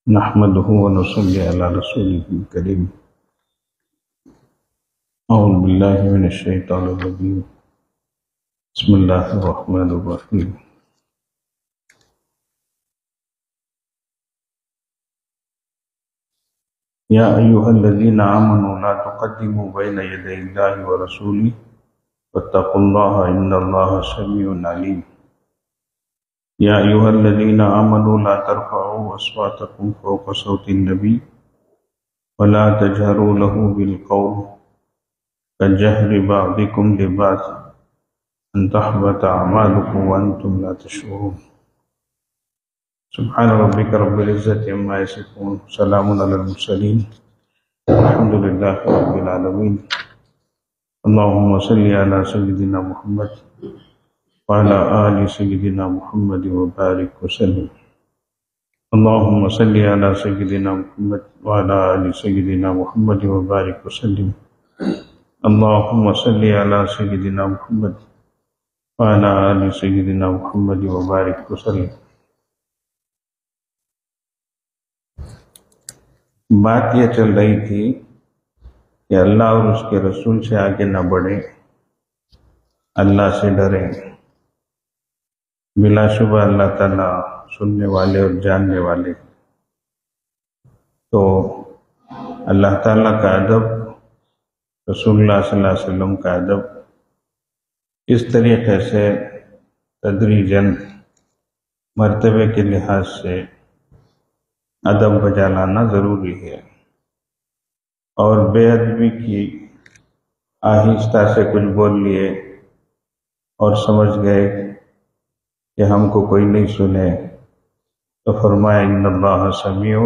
نحمده ونصلي على رسوله الكريم. أعوذ بالله من الشيطان الرجيم. بسم الله الرحمن الرحيم. يا أيها الذين آمنوا لا تقدموا بين يدي الله ورسوله واتقوا الله إن الله سميع عليم. يا أيها الذين آمنوا لا ترفعوا أصواتكم فوق صوت النبي ولا تجهروا له بالقول كجهر بعضكم لبعض أن تحبط أعمالكم وأنتم لا تشعرون. سبحان ربك رب العزة عما يصفون سلام على المرسلين الحمد لله رب العالمين. اللهم صل على سيدنا محمد وعلى آل سيدنا محمد وبارك وسلم. اللهم صل على سيدنا محمد وعلى آل سيدنا محمد وبارك وسلم. اللهم صل على سيدنا محمد وعلى آل سيدنا محمد وبارك وسلم. بات یہ چل رہی تھی کہ اللہ اور اس کے رسول سے آگے نہ بڑھیں، اللہ سے ڈریں. بلا شبہ اللہ تعالیٰ سننے والے اور جاننے والے. تو اللہ تعالیٰ کا ادب، رسول اللہ صلی اللہ علیہ وسلم کا ادب، اس طریقے سے تدریجاً مرتبے کے لحاظ سے ادب بجا لانا ضروری ہے. اور بے ادبی کی آہستہ سے کچھ بول لیے اور سمجھ گئے کہ ہم کو کوئی نہیں سنے، تو فرمایا ان اللہ سمیع،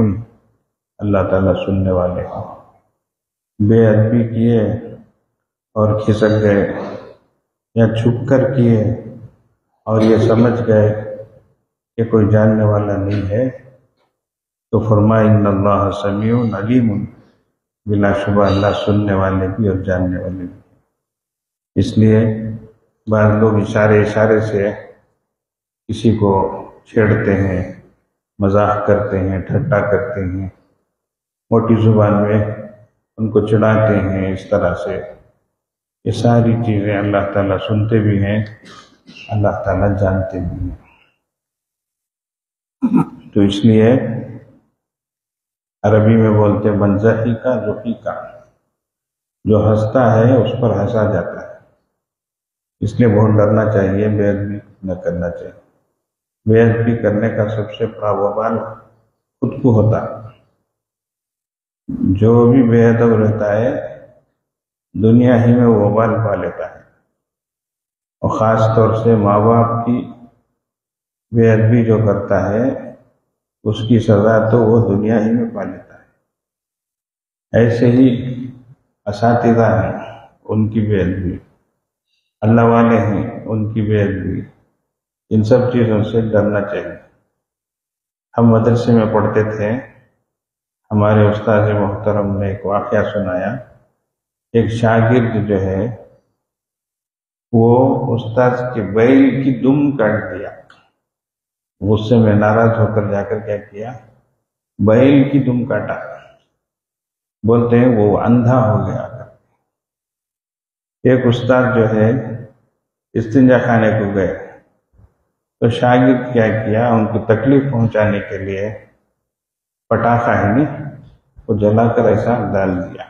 اللہ تعالیٰ سننے والے ہیں. بے ادبی کیے اور کھسک گئے یا چھپ کر کیے اور یہ سمجھ گئے کہ کوئی جاننے والا نہیں ہے، تو فرمایا ان اللہ سمیع علیم، بلا شبہ اللہ سننے والے بھی اور جاننے والے بھی. اس لیے بعض لوگ اشارے سے کسی کو چھیڑتے ہیں، مزاح کرتے ہیں، ٹھٹا کرتے ہیں، موٹی زبان میں ان کو چڑھاتے ہیں. اس طرح سے یہ ساری چیزیں اللہ تعالیٰ سنتے بھی ہیں، اللہ تعالیٰ جانتے بھی ہیں. تو اس لیے عربی میں بولتے بنزہی کا ذوقی کا، جو ہنستا ہے اس پر ہنسا جاتا ہے. اس لیے بہت ڈرنا چاہیے، بے ادبی نہ کرنا چاہیے. بے ادبی کرنے کا سب سے بڑا وبال خود کو ہوتا ہے. جو بھی بے ادب رہتا ہے دنیا ہی میں وہ وبال پا لیتا ہے، اور خاص طور سے ماں باپ کی بے ادبی جو کرتا ہے اس کی سزا تو وہ دنیا ہی میں پا لیتا ہے. ایسے ہی اساتذہ ہیں، ان کی بے ادبی، اللہ والے ہیں، ان کی بے ادبی، ان سب چیزوں سے ڈرنا چاہیے. ہم مدرسے میں پڑھتے تھے، ہمارے استاد محترم نے ایک واقعہ سنایا. ایک شاگرد جو ہے وہ استاد کے بیل کی دم کاٹ دیا. غصے میں ناراض ہو کر جا کر کیا کیا، بیل کی دم کاٹا. بولتے ہیں وہ اندھا ہو گیا. ایک استاد جو ہے استنجا خانے کو گئے، تو شاگرد کیا کیا، ان کو تکلیف پہنچانے کے لیے پٹاخہ ہے نہیں وہ جلا کر ایسا ڈال دیا.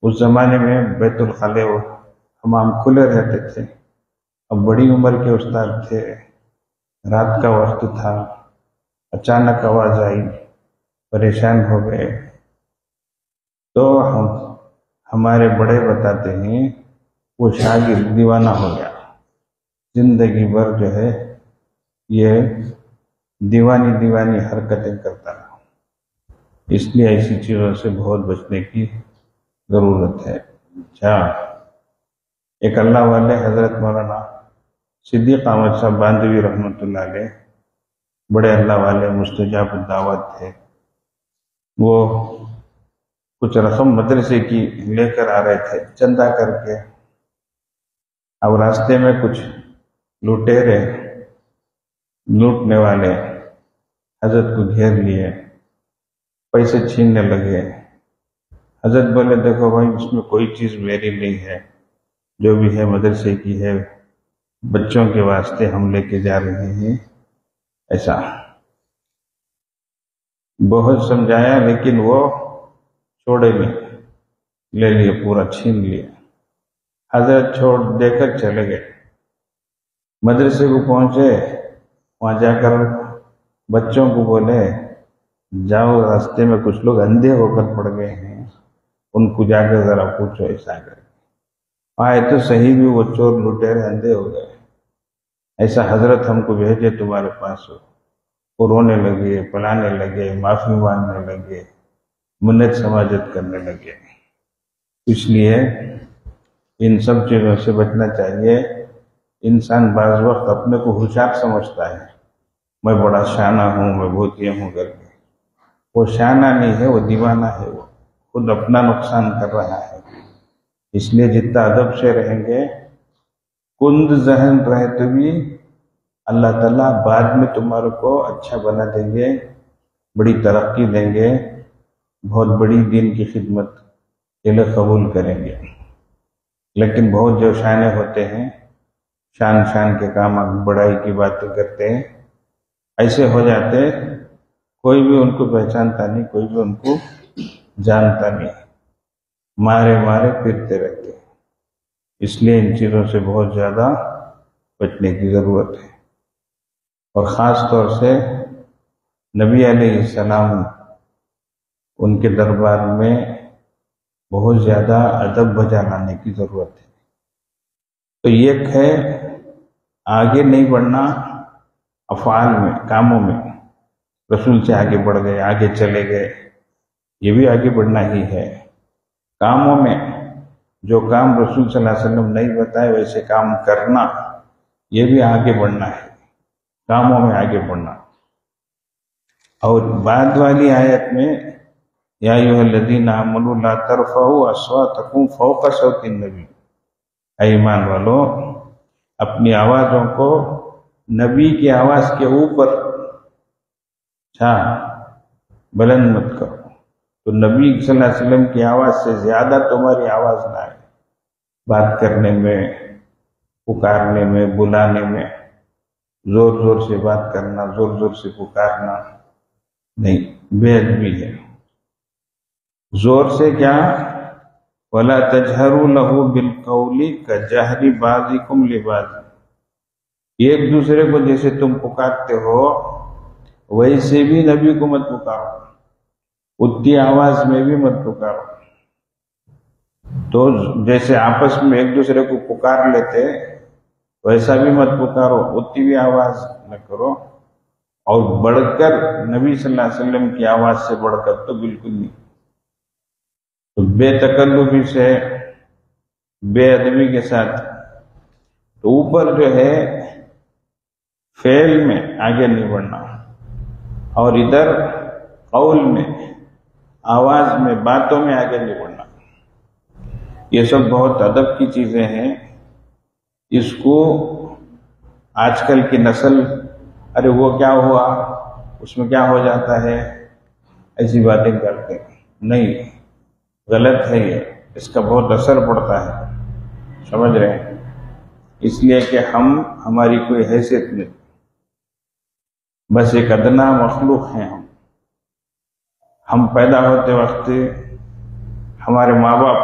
اس زمانے میں بیت الخلا و حمام کھلے رہتے تھے. اب بڑی عمر کے استاد تھے، رات کا وقت تھا، اچانک آواز آئی، پریشان ہو گئے. تو ہمارے بڑے بتاتے ہیں وہ شاگرد دیوانہ ہو گیا. زندگی بھر جو ہے یہ دیوانی حرکتیں کرتا رہا. اس لیے ایسی چیزوں سے بہت بچنے کی ضرورت ہے. اچھا، ایک اللہ والے حضرت مولانا صدیق احمد صاحب باندھوی رحمۃ اللہ علیہ، بڑے اللہ والے مستجاب الدعوت تھے. وہ کچھ رقم مدرسے کی لے کر آ رہے تھے چندہ کر کے. اب راستے میں کچھ لوٹنے والے حضرت کو گھیر لیے پیسے چھیننے لگے۔ حضرت بولے دیکھو بھائی اس میں کوئی چیز میری نہیں ہے، جو بھی ہے مدرسے کی ہے، بچوں کے واسطے ہم لے کے جا رہے ہیں۔ ایسا بہت سمجھایا لیکن وہ چھوڑے نہیں، لے لیے، پورا چھین لیا۔ حضرت چھوڑ دے کر چلے گئے۔ مدرسے کو پہنچے، وہاں جا کر بچوں کو بولے جاؤ، راستے میں کچھ لوگ اندھے ہو کر پڑ گئے ہیں، ان کو جا کر ذرا پوچھو۔ ایسا کر آئے تو صحیح بھی وہ چور لٹیرے اندھے ہو گئے۔ ایسا حضرت ہم کو بھیجے تمہارے پاس ہو۔ وہ رونے لگے، پلانے لگے، معافی مانگنے لگے، منت سماجت کرنے لگے۔ اس لیے ان سب چیزوں سے بچنا چاہیے۔ انسان بعض وقت اپنے کو ہوشیار سمجھتا ہے، میں بڑا شانہ ہوں، میں بہت یہ ہوں کر کے۔ وہ شانہ نہیں ہے، وہ دیوانہ ہے، وہ خود اپنا نقصان کر رہا ہے۔ اس لیے جتنا ادب سے رہیں گے، کند ذہن رہے تو بھی اللہ تعالیٰ بعد میں تمہارے کو اچھا بنا دیں گے، بڑی ترقی دیں گے، بہت بڑی دین کی خدمت کے لیے قبول کریں گے۔ لیکن بہت جو شانے ہوتے ہیں، شان کے کام، بڑائی کی باتیں کرتے ہیں، ایسے ہو جاتے، کوئی بھی ان کو پہچانتا نہیں، کوئی بھی ان کو جانتا نہیں، مارے مارے پھرتے رہتے۔ اس لیے ان چیزوں سے بہت زیادہ بچنے کی ضرورت ہے۔ اور خاص طور سے نبی علیہ السلام، ان کے دربار میں بہت زیادہ ادب بجا لانے کی ضرورت ہے۔ تو ایک ہے آگے نہیں بڑھنا افعال میں، کاموں میں، رسول سے آگے بڑھ گئے، آگے چلے گئے، یہ بھی آگے بڑھنا ہی ہے۔ کاموں میں جو کام رسول صلی اللہ علیہ وسلم نہیں بتائے ویسے کام کرنا، یہ بھی آگے بڑھنا ہے، کاموں میں آگے بڑھنا۔ اور بعد والی آیت میں یا ایھا الذین آمنوا لا ترفعوا اصواتکم فوق صوت النبی، اے ایمان والو اپنی آوازوں کو نبی کی آواز کے اوپر بلند مت کرو۔ تو نبی صلی اللہ علیہ وسلم کی آواز سے زیادہ تمہاری آواز نہ آئے، بات کرنے میں، پکارنے میں، بلانے میں، زور زور سے بات کرنا، زور زور سے پکارنا نہیں، بے ادبی ہے۔ زور سے کیا؟ وَلَا تَجْهَرُوا لَهُ بِالْقَوْلِ كَجَهْرِ بَعْضِكُمْ لِبَعْضٍ، ایک دوسرے کو جیسے تم پکارتے ہو ویسے بھی نبی کو مت پکارو، اتنی آواز میں بھی مت پکارو۔ تو جیسے آپس میں ایک دوسرے کو پکار لیتے ویسا بھی مت پکارو، اتنی بھی آواز نہ کرو، اور بڑھ کر نبی صلی اللہ علیہ وسلم کی آواز سے بڑھ کر تو بالکل نہیں۔ تو بے تکلفی سے، بے ادبی کے ساتھ، تو اوپر جو ہے فعل میں آگے نہیں بڑھنا، اور ادھر قول میں، آواز میں، باتوں میں آگے نہیں بڑھنا۔ یہ سب بہت ادب کی چیزیں ہیں۔ اس کو آج کل کی نسل، ارے وہ کیا ہوا، اس میں کیا ہو جاتا ہے، ایسی باتیں کرتے ہیں۔ نہیں، غلط ہے یہ، اس کا بہت اثر پڑتا ہے، سمجھ رہے ہیں؟ اس لیے کہ ہماری کوئی حیثیت نہیں، بس ایک ادنا مخلوق ہیں ہم پیدا ہوتے وقت ہمارے ماں باپ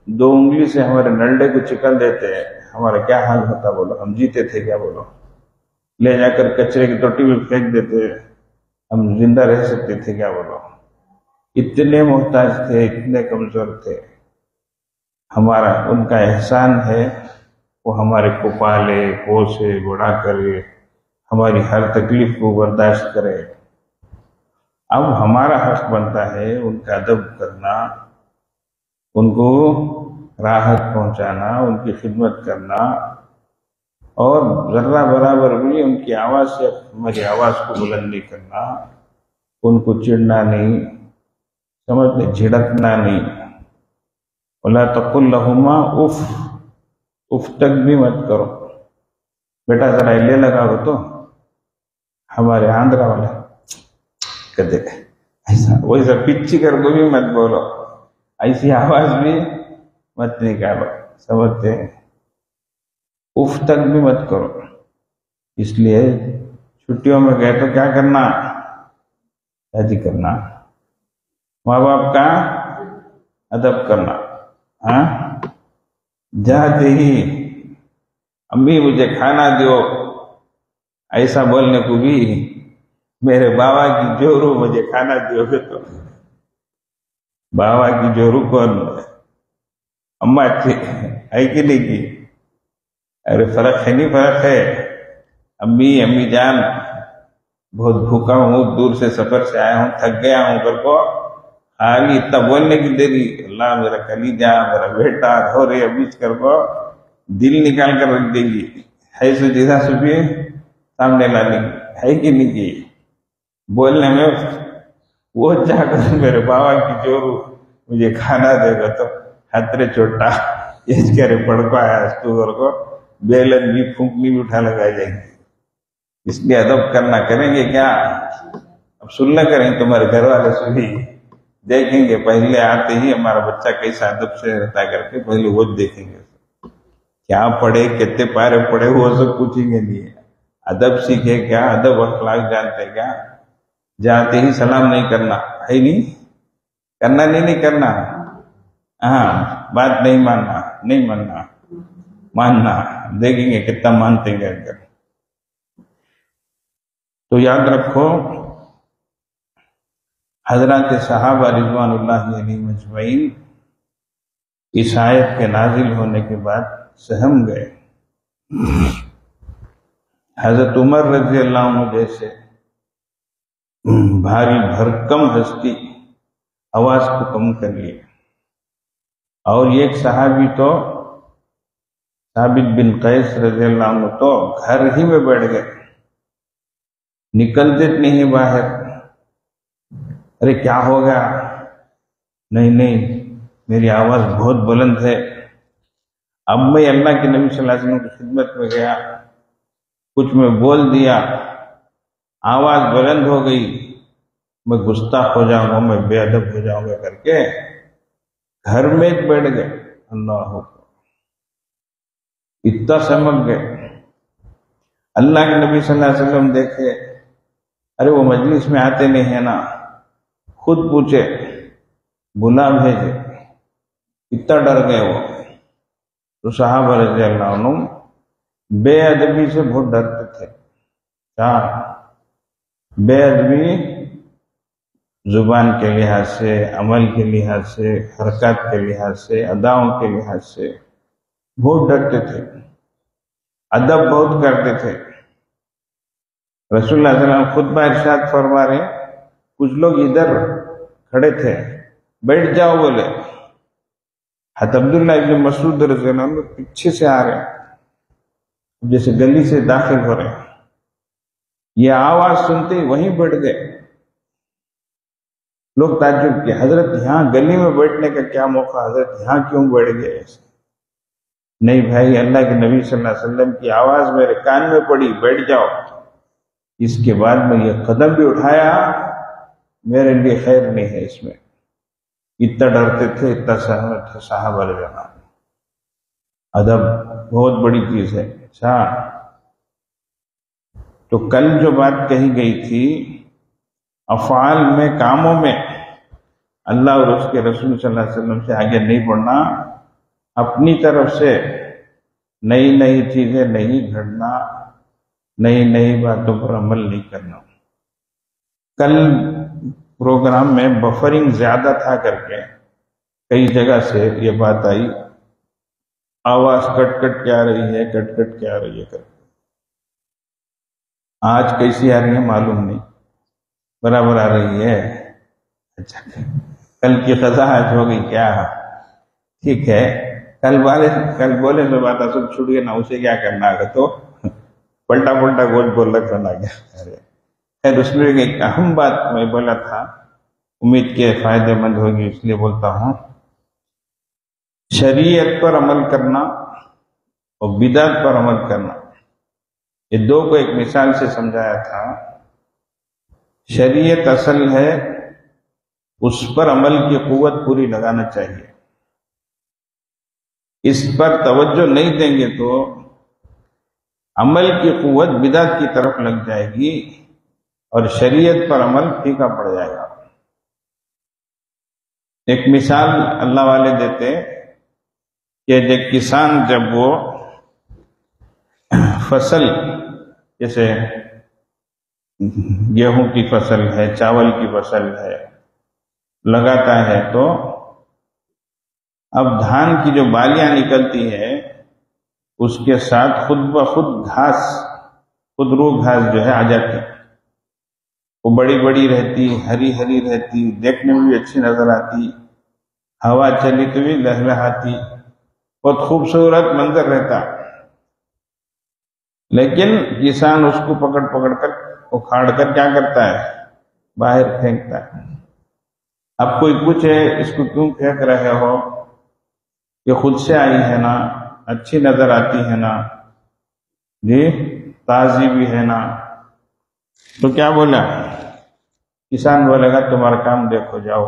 2 انگلی سے ہمارے نلڈے کو چکل دیتے ہیں، ہمارا کیا حال ہوتا بولو، ہم جیتے تھے کیا بولو؟ لے جا کر کچرے کی توٹی میں پھینک دیتے، ہم زندہ رہ سکتے تھے کیا بولو؟ اتنے محتاج تھے، اتنے کمزور تھے۔ ہمارا ان کا احسان ہے، وہ ہمارے کو پالے، پوسے، بڑا کرے، ہماری ہر تکلیف کو برداشت کرے۔ اب ہمارا حق بنتا ہے ان کا ادب کرنا، ان کو راحت پہنچانا، ان کی خدمت کرنا، اور ذرہ برابر بھی ان کی آواز سے ہماری آواز کو بلند نہیں کرنا، ان کو چڑھنا نہیں، سمجھتے، جھڑکنا نہیں۔ وَلَا تَقُلْ لَهُمَا اف تک بھی مت کرو۔ بیٹا ذرا لے لگاؤ تو، ہمارے آندھرا والے کہتے ایسا ویسا پچی کر کو بھی مت بولو، ایسی آواز بھی مت نکالو، سمجھتے ہیں؟ اف تک بھی مت کرو. اس لیے چھٹیوں میں گئے تو کیا کرنا، کیا جی کرنا، ماں باپ کا ادب کرنا. ہاں، جاتے ہی امی مجھے کھانا دو، ایسا بولنے کو بھی میرے بابا کی جورو مجھے کھانا دو گے تو بابا کی جورو کون ہے؟ اماں اچھی ہے کہ نہیں کی؟ ارے فرق ہے، نہیں فرق ہے. امی جان بہت بھوکا ہوں، دور سے سفر سے آیا ہوں، تھک گیا ہوں، گھر کو خالی اتنا بولنے کی دیری، اللہ میرا کلیجا میرا بیٹا ہو رہے ابھی کر کو دل نکال کر رکھ دے گی، ہے سو جیسا سبھی سامنے لا لیں گی، ہے کہ نہیں کی؟ بولنے میں وہ چاہ کر میرے بابا کی جورو مجھے کھانا دے گا تو ہترے چوٹا یہ کرے پڑ کو آیا اس کو بیلن بھی پھونکنی بھی اٹھا لگائی جائیں گے. اس لیے ادب کرنا، کریں گے کیا؟ اب سننا کریں تمہارے گھر والے سبھی دیکھیں گے، پہلے آتے ہی ہمارا بچہ کیسا ادب سے رہتا کر کے پہلے وہ دیکھیں گے. کیا پڑھے، کتنے پارے پڑھے وہ سب پوچھیں گے نہیں، ادب سیکھے کیا، ادب اخلاق جانتے کیا؟ جاتے ہی سلام نہیں کرنا ہے، نہیں کرنا، نہیں کرنا. ہاں، بات نہیں ماننا، نہیں ماننا، ماننا. دیکھیں گے کتنا مانتے ہیں اگر. تو یاد رکھو حضرات صحابہ رضوان اللہ علیہم اجمعین اس آیت کے نازل ہونے کے بعد سہم گئے. حضرت عمر رضی اللہ عنہ جیسے بھاری بھرکم ہستی آواز کو کم کر لی، اور ایک صحابی تو ثابت بن قیس رضی اللہ عنہ تو گھر ہی میں بیٹھ گئے، نکلتے نہیں باہر. ارے کیا ہو گیا؟ نہیں میری آواز بہت بلند ہے. اب میں اللہ کے نبی صلی اللہ علیہ وسلم کی خدمت میں گیا، کچھ میں بول دیا، آواز بلند ہو گئی، میں گستاخ ہو جاؤں گا، میں بے ادب ہو جاؤں گا کر کے گھر میں بیٹھ گئے. اللہ اتنا سمجھ گئے. اللہ کے نبی صلی اللہ علیہ وسلم دیکھے، ارے وہ مجلس میں آتے نہیں ہیں نا، خود پوچھے، بلا بھیجے، اتنا ڈر گئے وہ. تو صحابہ رضی اللہ عنہ بے ادبی سے بہت ڈرتے تھے. کیا بے ادبی؟ زبان کے لحاظ سے، عمل کے لحاظ سے، حرکات کے لحاظ سے، اداؤں کے لحاظ سے بہت ڈرتے تھے، ادب بہت کرتے تھے. رسول اللہ صلی اللہ علیہ وسلم خطبہ ارشاد فرما رہے ہیں، کچھ لوگ ادھر کھڑے تھے، بیٹھ جاؤ بولے. حضرت عبداللہ ابن مسعود رضی اللہ عنہ پیچھے سے آ رہے ہیں، جیسے گلی سے داخل ہو رہے ہیں. یہ آواز سنتے ہی وہیں بیٹھ گئے. لوگ تعجب کیے، حضرت یہاں گلی میں بیٹھنے کا کیا موقع، حضرت یہاں کیوں بیٹھ گئے ایسے؟ نہیں بھائی، اللہ کے نبی صلی اللہ علیہ وسلم کی آواز میرے کان میں پڑی، بیٹھ جاؤ. اس کے بعد میں یہ قدم بھی اٹھایا، میرے لیے خیر نہیں ہے اس میں. اتنا ڈرتے تھے، اتنا سہمت تھے صحابہ رضی اللہ عنہ. ادب بہت بڑی چیز ہے. اچھا، تو کل جو بات کہی گئی تھی، افعال میں، کاموں میں اللہ اور اس کے رسول صلی اللہ علیہ وسلم سے آگے نہیں بڑھنا، اپنی طرف سے نئی چیزیں نہیں گھڑنا، نئی باتوں پر عمل نہیں کرنا. کل پروگرام میں بفرنگ زیادہ تھا کر کے کئی جگہ سے یہ بات آئی، آواز کٹ کے آ رہی ہے، کٹ کے آ رہی ہے کر کے. آج کیسی آ رہی ہے معلوم نہیں، برابر آ رہی ہے. اچھا، کل کی قضا آج ہو گئی کیا؟ ٹھیک ہے، کل بولے تو بات سب چھوٹ گیا نا، اسے کیا کرنا آگا تو پلٹا گوش بول رکھا نا گیا. خیر، اس میں ایک اہم بات میں بولا تھا، امید کے فائدے مند ہوگی اس لیے بولتا ہوں. شریعت پر عمل کرنا اور بدعت پر عمل کرنا، یہ دو کو ایک مثال سے سمجھایا تھا. شریعت اصل ہے، اس پر عمل کی قوت پوری لگانا چاہیے. اس پر توجہ نہیں دیں گے تو عمل کی قوت بدعت کی طرف لگ جائے گی اور شریعت پر عمل پھیکا پڑ جائے گا. ایک مثال اللہ والے دیتے کہ ایک کسان جب وہ فصل جیسے گیہوں کی فصل ہے، چاول کی فصل ہے، لگاتا ہے تو اب دھان کی جو بالیاں نکلتی ہے اس کے ساتھ خود بخود گھاس، خودرو گھاس جو ہے آ جاتی. وہ بڑی بڑی رہتی، ہری ہری رہتی، دیکھنے میں بھی اچھی نظر آتی، ہوا چلی تو بھی لہلہاتی، بہت خوبصورت منظر رہتا. لیکن کسان اس کو پکڑ پکڑ کر اکھاڑ کر کیا کرتا ہے؟ باہر پھینکتا ہے. اب کوئی پوچھے اس کو کیوں پھینک رہے ہو؟ یہ خود سے آئی ہے نا، اچھی نظر آتی ہے نا جی، تازی بھی ہے نا. تو کیا بولا کسان؟ بولے گا تمہارا کام دیکھو جاؤ.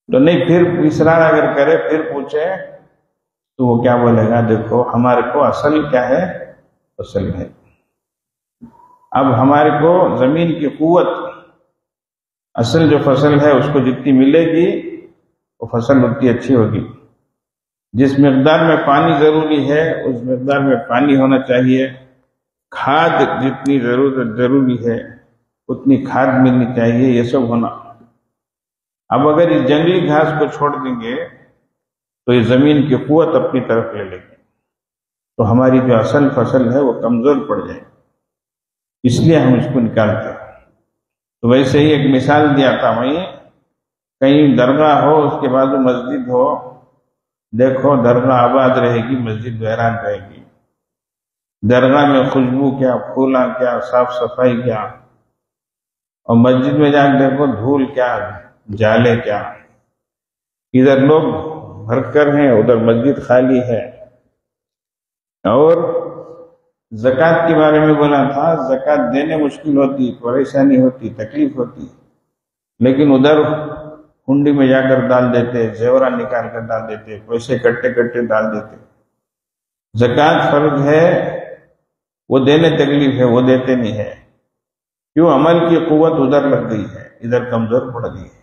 تو نہیں، پھر اصرار اگر کرے، پھر پوچھے تو وہ کیا بولے گا؟ دیکھو ہمارے کو اصل کیا ہے؟ فصل ہے. اب ہمارے کو زمین کی قوت، اصل جو فصل ہے اس کو جتنی ملے گی وہ فصل اتنی اچھی ہوگی. جس مقدار میں پانی ضروری ہے اس مقدار میں پانی ہونا چاہیے، کھاد جتنی ضروری ہے اتنی کھاد ملنی چاہیے، یہ سب ہونا. اب اگر اس جنگلی گھاس کو چھوڑ دیں گے تو یہ زمین کی قوت اپنی طرف لے لے گی، تو ہماری جو اصل فصل ہے وہ کمزور پڑ جائے. اس لیے ہم اس کو نکالتے ہیں. تو ویسے ہی ایک مثال دیا تھا میں، کہیں درگاہ ہو، اس کے بعد مسجد ہو، دیکھو درگاہ آباد رہے گی، مسجد ویران رہے گی. درگاہ میں خوشبو کیا، پھولا کیا، صاف صفائی کیا، اور مسجد میں جا کے دیکھو دھول کیا، جالے کیا. ادھر لوگ بھر کر ہیں، ادھر مسجد خالی ہے. اور زکوٰۃ کے بارے میں بولا تھا، زکوٰۃ دینے مشکل ہوتی، پریشانی ہوتی، تکلیف ہوتی، لیکن ادھر ہنڈی میں جا کر ڈال دیتے، زیورات نکال کر ڈال دیتے، پیسے کٹے کٹے ڈال دیتے. زکوٰۃ فرض ہے، وہ دینے تکلیف ہے، وہ دیتے نہیں ہے. کیوں؟ عمل کی قوت ادھر لگ گئی ہے، ادھر کمزور پڑ گئی ہے.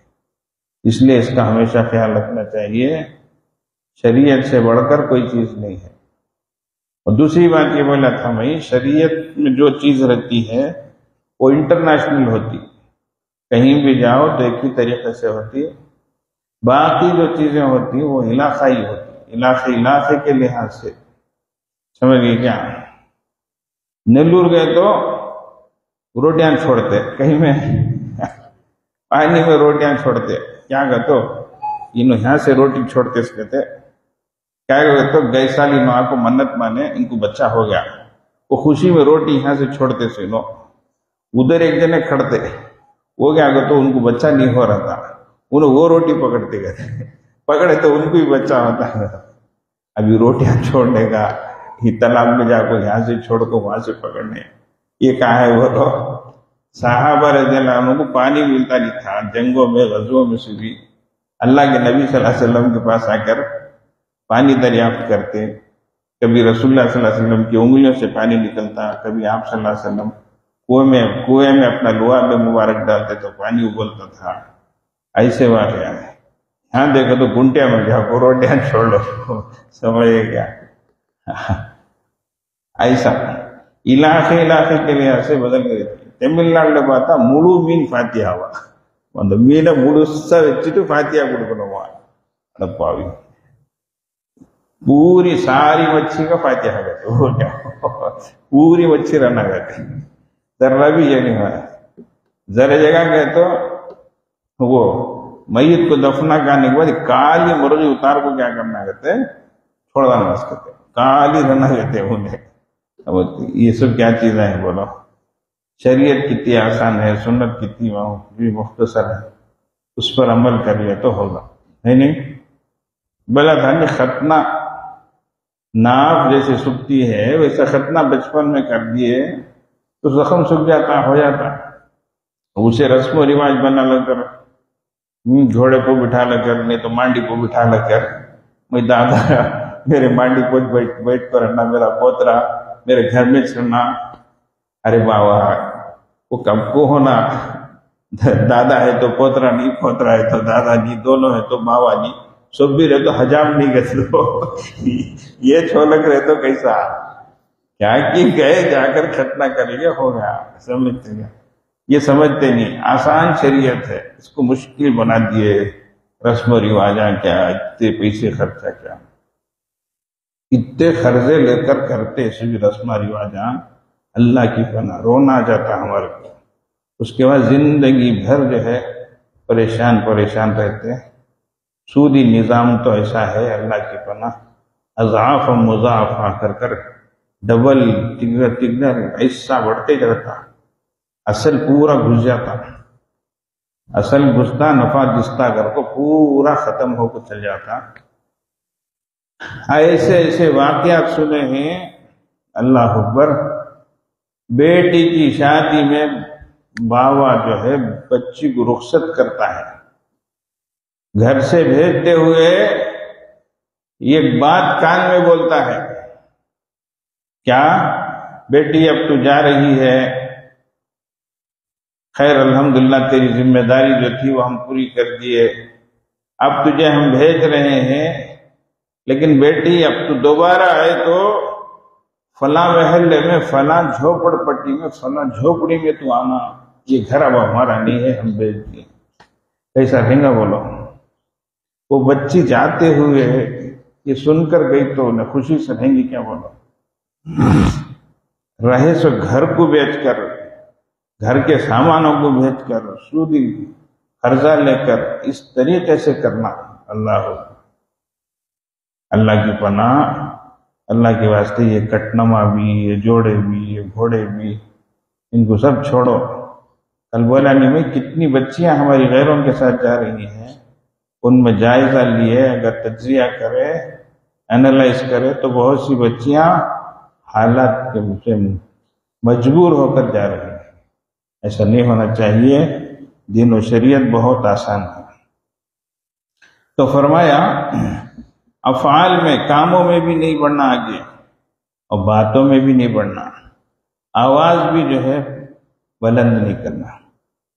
اس لیے اس کا ہمیشہ خیال رکھنا چاہیے. شریعت سے بڑھ کر کوئی چیز نہیں ہے. اور دوسری بات یہ بولا تھا میں، شریعت میں جو چیز رہتی ہے وہ انٹرنیشنل ہوتی، کہیں بھی جاؤ تو ایک ہی طریقے سے ہوتی. باقی جو چیزیں ہوتی وہ علاقائی ہوتی، علاقے کے لحاظ سے. سمجھ گئے کیا؟ نیلور گئے تو روٹیاں چھوڑتے، کہیں میں پانی میں روٹیاں چھوڑتے. کیا کہتے یہاں سے روٹی چھوڑتے اس کہتے کیا کہتے گئے سال ماں کو منت مانے، ان کو بچہ ہو گیا، وہ خوشی میں روٹی یہاں سے چھوڑتے سے نو. ادھر ایک جنے کھڑتے، وہ کیا کہتے ان کو بچہ نہیں ہو رہا تھا، انہوں وہ روٹی پکڑتے گئے، پکڑے تو ان کو بھی بچہ ہوتا ہے. ابھی روٹیاں چھوڑنے کا، یہ تالاب میں جا کو یہاں سے چھوڑ کو وہاں سے پکڑنے، یہ کہاں ہے؟ وہ تو صحابہ رضی اللہ عنہ کو پانی ملتا نہیں تھا، جنگوں میں غزووں میں سے بھی اللہ کے نبی صلی اللہ علیہ وسلم کے پاس آ کر پانی دریافت کرتے. کبھی رسول اللہ صلی اللہ علیہ وسلم کی انگلیوں سے پانی نکلتا، کبھی آپ صلی اللہ علیہ وسلم کنویں میں اپنا لوہا میں مبارک ڈالتے تو پانی ابلتا تھا. ایسے واقعہ ہے. یہاں دیکھو تو گنٹیا میں جاؤ، روٹیاں چھوڑ لو. سمجھے کیا؟ ایسا علاقے کے لحاظ سے بدل گئی. تمل ناڈو بات مڑو مین فاتحہ ہوا، مین مڑسا وچٹو فاتحہ کڑکڑوا اڑپاوی، پوری ساری مچھی کا فاتحہ کرتے. وہ کیا پوری مچھی رنا کرتے، ذرا بھی یہ نہیں ہوا. ذرا جگہ گئے تو وہ میت کو دفنا کرنے کے بعد کالی مرغی اتار کو کیا کرنا کہتے چھوڑ دینا اس کہتے، کالی رنا کہتے انہیں. یہ سب کیا چیزیں ہیں بولو؟ شریعت کتنی آسان ہے، سنت کتنی بھی مختصر ہے، اس پر عمل کر لے تو ہوگا. نہیں بلا تھا نہیں ختنہ ناف جیسے سکتی ہے ویسا ختنہ بچپن میں کر دیے تو زخم سکھ جاتا، ہو جاتا. اسے رسم و رواج بنا لے کر گھوڑے کو بٹھا لے کر نہیں تو مانڈی کو بٹھا لے کر میں دادا میرے مانڈی کو بیٹھ کر رہنا، میرا پوترا میرے گھر میں چلنا. ارے بابا وہ کب کو ہونا، دادا ہے تو پوترا نہیں، پوترا ہے تو دادا نہیں، دونوں ہے تو ماوا نہیں، سب بھی رہے تو حجام نہیں گئے تو یہ چھولک رہے تو کیسا کیا کی گئے جا کر ختنہ کر لیا ہو گیا. سمجھتے گا یہ سمجھتے نہیں. آسان شریعت ہے، اس کو مشکل بنا دیے. رسم و رواجاں کیا، اتنے پیسے خرچہ کیا، اتنے قرضے لے کر کرتے ایسے بھی رسم و رواجاں. اللہ کی پناہ رونا جاتا ہمارے کو. اس کے بعد زندگی بھر جو ہے پریشان رہتے. سودی نظام تو ایسا ہے اللہ کی پناہ، اضعاف و مضاعفہ کر ڈبل تگڑ ایسا بڑھتے جاتا. اصل پورا گھس جاتا، اصل گھستا نفع جستا کر کو پورا ختم ہو کر چل جاتا. ایسے ایسے واقعات سنے ہیں. اللہ اکبر. بیٹی کی شادی میں باوا جو ہے بچی کو رخصت کرتا ہے، گھر سے بھیجتے ہوئے یہ بات کان میں بولتا ہے، کیا بیٹی اب تو جا رہی ہے، خیر الحمدللہ تیری ذمہ داری جو تھی وہ ہم پوری کر دیے، اب تجھے ہم بھیج رہے ہیں، لیکن بیٹی اب تو دوبارہ آئے تو فلاں محلے میں فلاں جھوپڑ پٹی میں فلاں جھوپڑی میں تو آنا، یہ گھر اب ہمارا نہیں ہے، ہم بھیج دیے. کیسا رہیں گا بولو؟ وہ بچی جاتے ہوئے یہ سن کر گئی تو نہ خوشی سے رہیں گی کیا بولو؟ رہے سو گھر کو بیچ کر، گھر کے سامانوں کو بھیج کر، سودی قرضہ لے کر اس طریقے سے کرنا. اللہ کی پناہ. اللہ کے واسطے یہ کٹنما بھی، یہ جوڑے بھی، یہ گھوڑے بھی، ان کو سب چھوڑو. کل بولانی میں کتنی بچیاں ہماری غیروں کے ساتھ جا رہی ہیں، ان میں جائزہ لیے اگر تجزیہ کرے، انالائز کرے تو بہت سی بچیاں حالات کے سے مجبور ہو کر جا رہی ہیں. ایسا نہیں ہونا چاہیے. دین و شریعت بہت آسان ہے. تو فرمایا افعال میں، کاموں میں بھی نہیں بڑھنا آگے، اور باتوں میں بھی نہیں بڑھنا. آواز بھی جو ہے بلند نہیں کرنا،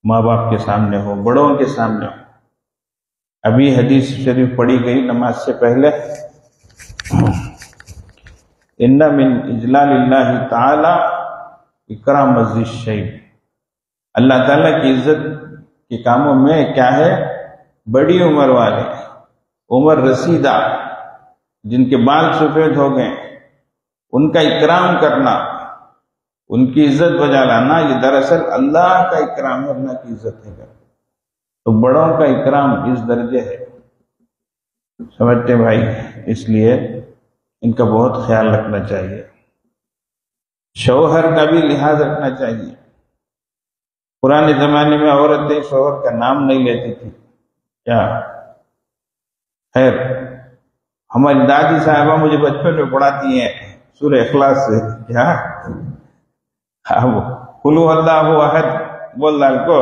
ماں باپ کے سامنے ہو، بڑوں کے سامنے ہو. ابھی حدیث شریف پڑھی گئی نماز سے پہلے، ان من اجلال اللہ تعالی اکرام الشیء. اللہ تعالیٰ کی عزت کے کاموں میں کیا ہے؟ بڑی عمر والے، عمر رسیدہ، جن کے بال سفید ہو گئے، ان کا اکرام کرنا، ان کی عزت بجا لانا، یہ دراصل اللہ کا اکرام ہے، اللہ کی عزت ہے. تو بڑوں کا اکرام اس درجے ہے، سمجھتے بھائی. اس لیے ان کا بہت خیال رکھنا چاہیے. شوہر کا بھی لحاظ رکھنا چاہیے. پرانے زمانے میں عورتیں شوہر کا نام نہیں لیتی تھی. کیا خیر، ہماری دادی صاحبہ مجھے بچپن میں پڑھاتی ہیں سورہ اخلاص سے، کیا قل هو اللہ احد بول ڈال کو،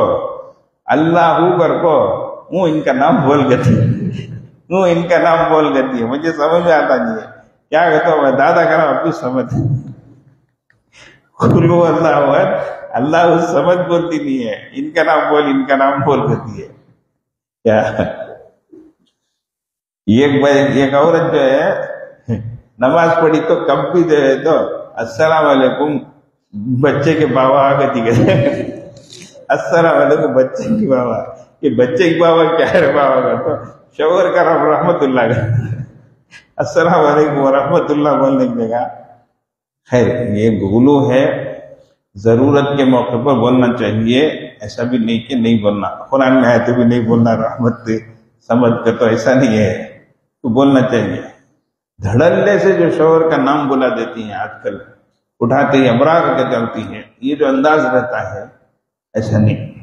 اللہ کر کو ہوں ان کا نام بول گتی، ہوں ان کا نام بول گتی ہے. مجھے سمجھ میں آتا نہیں ہے کیا کہتا ہوں میں، دادا کا نام ابھی سمجھ. قل هو اللہ احد، اللہ اس سمجھ بولتی نہیں ہے، ان کا نام بول، ان کا نام بول گتی ہے. کیا ایک عورت جو ہے نماز پڑھی تو کب بھی جو ہے تو السلام علیکم بچے کے بابا آگتی گئے. السلام علیکم بچے کی بابا، کہ بچے کی بابا کیا ہے بابا کا، تو شوہر کا رب رحمت اللہ کا السلام علیکم ورحمت اللہ بولنے کی جگہ. خیر یہ غلو ہے، ضرورت کے موقع پر بولنا چاہیے، ایسا بھی نہیں کہ نہیں بولنا. قرآن میں ہے تو بھی نہیں بولنا رحمت سمجھ کر، تو ایسا نہیں ہے، تو بولنا چاہیے. دھڑلے سے جو شوہر کا نام بلا دیتی ہیں آج کل، اٹھاتے ہی ابرا کر کے چلتی ہیں، یہ جو انداز رہتا ہے ایسا نہیں.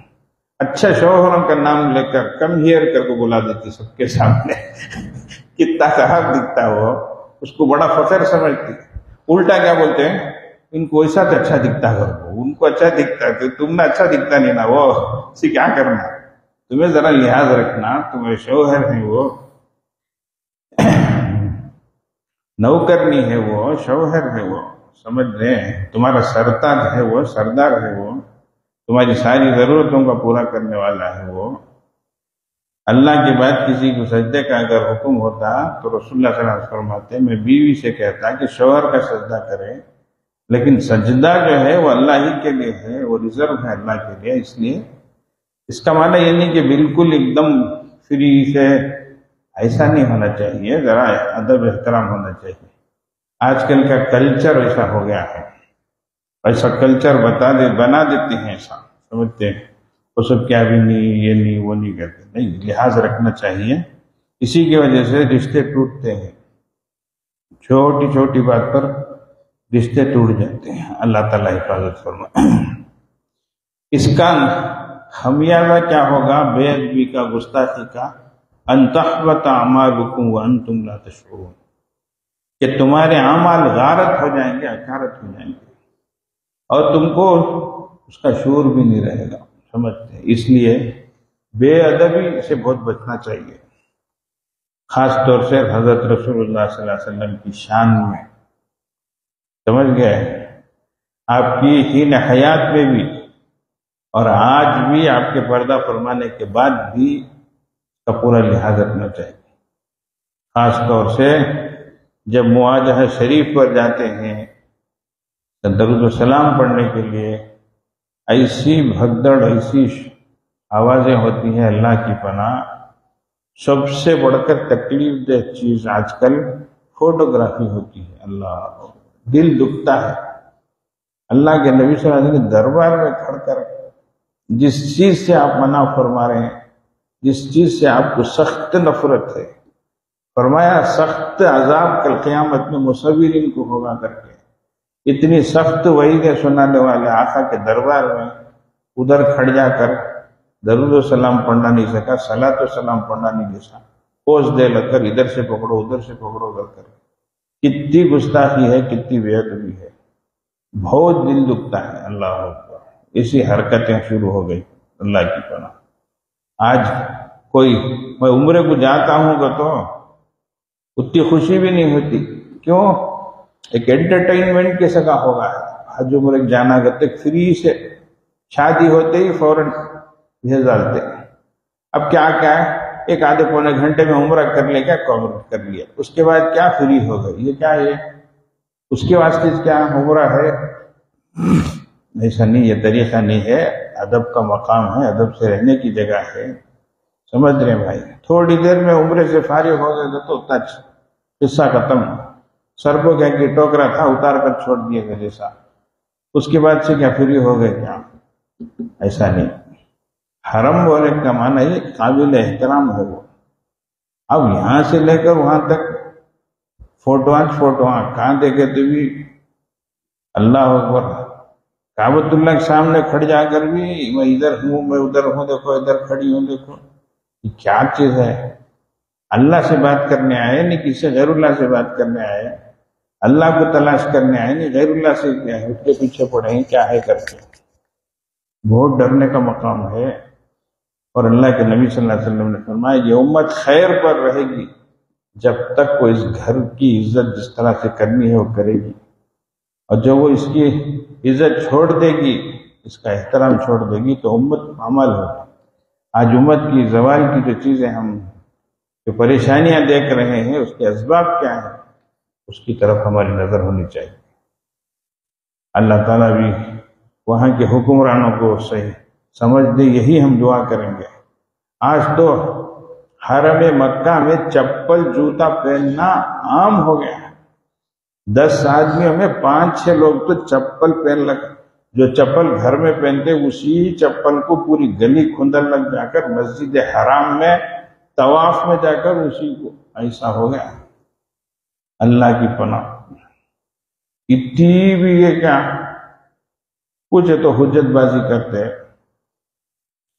اچھا شوہروں کا نام لے کر کم ہیئر کر کو بلا دیتی سب کے سامنے کتنا صاحب دکھتا ہو، اس کو بڑا فخر سمجھتی. الٹا کیا بولتے ہیں، ان کو ایسا تو اچھا دکھتا ہے، ان کو اچھا دکھتا ہے تو تم نے اچھا دکھتا نہیں نا، وہ سے کیا کرنا، تمہیں ذرا لحاظ رکھنا، تمہارے شوہر ہیں وہ، نوکرنی ہے وہ، شوہر ہے وہ، سمجھ رہے ہیں، تمہارا سرتاج ہے وہ، سردار ہے وہ، تمہاری ساری ضرورتوں کا پورا کرنے والا ہے وہ۔ اللہ کے بعد کسی کو سجدے کا اگر حکم ہوتا تو رسول اللہ صلی اللہ علیہ وسلم فرماتے میں بیوی سے کہتا کہ شوہر کا سجدہ کرے، لیکن سجدہ جو ہے وہ اللہ ہی کے لیے ہے، وہ ریزرو ہے اللہ کے لیے، اس لیے اس کا معنی یہ نہیں کہ بالکل ایک دم فری سے، ایسا نہیں ہونا چاہیے، ذرا ادب احترام ہونا چاہیے۔ آج کل کا کلچر ایسا ہو گیا ہے، ایسا کلچر بنا دیتے ہیں، ایسا سمجھتے ہیں وہ سب کیا بھی نہیں، یہ نہیں وہ نہیں کہتے، نہیں، لحاظ رکھنا چاہیے۔ اسی کی وجہ سے رشتے ٹوٹتے ہیں، چھوٹی چھوٹی بات پر رشتے ٹوٹ جاتے ہیں، اللہ تعالیٰ حفاظت فرمائے۔ اس کا خمیازہ کیا ہوگا بے ادبی کا، گستاخی کا؟ ان تحبط اعمالکم وانتم لا تشعرون، کہ تمہارے اعمال غارت ہو جائیں گے، اکارت ہو جائیں گے، اور تم کو اس کا شعور بھی نہیں رہے گا، سمجھتے ہیں؟ اس لیے بے ادبی سے بہت بچنا چاہیے، خاص طور سے حضرت رسول اللہ صلی اللہ علیہ وسلم کی شان میں، سمجھ گئے؟ آپ کی حین حیات میں بھی اور آج بھی آپ کے پردہ فرمانے کے بعد بھی کا پورا لحاظ رکھنا چاہیے، خاص طور سے جب مواجہہ شریف پر جاتے ہیں، درود و سلام پڑھنے کے لیے ایسی بھگدڑ، ایسی آوازیں ہوتی ہیں، اللہ کی پناہ۔ سب سے بڑھ کر تکلیف دہ چیز آج کل فوٹوگرافی ہوتی ہے، اللہ، دل دکھتا ہے۔ اللہ کے نبی صلی اللہ علیہ وسلم کے دربار میں کھڑ کر جس چیز سے آپ منع فرما رہے ہیں، جس چیز سے آپ کو سخت نفرت ہے، فرمایا سخت عذاب کل قیامت میں مصورین کو ہوگا کر کے۔ اتنی سخت وعیدیں سنانے والے آقا کے دربار میں ادھر کھڑ جا کر درود و سلام پڑھنا نہیں سکا، صلاۃ و سلام پڑھنا نہیں سکا، پوز دے لگ کر ادھر سے پکڑو ادھر سے پکڑو کر کر، کتنی گستاخی ہے، کتنی بے ادبی ہے، بہت دل دکھتا ہے۔ اللہ اکبر، اسی حرکتیں شروع ہو گئی، اللہ کی پناہ۔ آج کوئی، میں عمرے کو جاتا ہوں گا تو اتنی خوشی بھی نہیں ہوتی، کیوں؟ ایک انٹرٹینمنٹ کے سگا ہوگا، حج عمرے جانا کرتے فری سے، شادی ہوتے ہی فوراً بھیج ڈالتے۔ اب کیا ہے، ایک آدھے پونے گھنٹے میں عمرہ کر لے، کیا کور کر لیا، اس کے بعد کیا فری ہو گئی، یہ کیا ہے، اس کے واسطے کیا عمرہ ہے؟ ایسا نہیں، یہ طریقہ نہیں ہے، ادب کا مقام ہے، ادب سے رہنے کی جگہ ہے، سمجھ رہے بھائی؟ تھوڑی دیر میں عمرے سے فارغ ہو گئے تو اتنا قصہ ختم، سر کو کیا کہ ٹوکرا تھا اتار کر چھوڑ دیے گئے جیسا، اس کے بعد سے کیا فری ہو گئے کیا؟ ایسا نہیں۔ حرم بولے کا معنی یہ قابل احترام ہے وہ۔ اب یہاں سے لے کر وہاں تک فوٹوان کہاں دیکھے تو بھی اللہ اکبر، کعبۃ اللہ کے سامنے کھڑ جا کر بھی میں ادھر ہوں، میں ادھر ہوں، دیکھو ادھر کھڑی ہوں، دیکھو یہ کیا چیز ہے؟ اللہ سے بات کرنے آئے نہیں، کسی غیر اللہ سے بات کرنے آئے، اللہ کو تلاش کرنے آئے نہیں، غیر اللہ سے کیا ہے، اس کے پیچھے پڑے ہیں کیا ہے کر کے۔ بہت ڈرنے کا مقام ہے۔ اور اللہ کے نبی صلی اللہ علیہ وسلم نے فرمایا یہ امت خیر پر رہے گی جب تک وہ اس گھر کی عزت جس طرح سے کرنی ہے وہ کرے گی، اور جب وہ اس کی عزت چھوڑ دے گی، اس کا احترام چھوڑ دے گی تو امت عمل ہوگی۔ آج امت کی زوال کی جو چیزیں ہم جو پریشانیاں دیکھ رہے ہیں، اس کے اسباب کیا ہیں، اس کی طرف ہماری نظر ہونی چاہیے۔ اللہ تعالیٰ بھی وہاں کے حکمرانوں کو صحیح سمجھ دے، یہی ہم دعا کریں گے۔ آج تو حرم مکہ میں چپل جوتا پہننا عام ہو گیا ہے، 10 آدمیوں میں 5-6 لوگ تو چپل پہن لگ، جو چپل گھر میں پہنتے اسی چپل کو پوری گلی کھندر لگ جا کر مسجد حرام میں طواف میں جا کر اسی کو، ایسا ہو گیا۔ اللہ کی پناہ، اتنی بھی یہ کیا کچھ تو حجت بازی کرتے،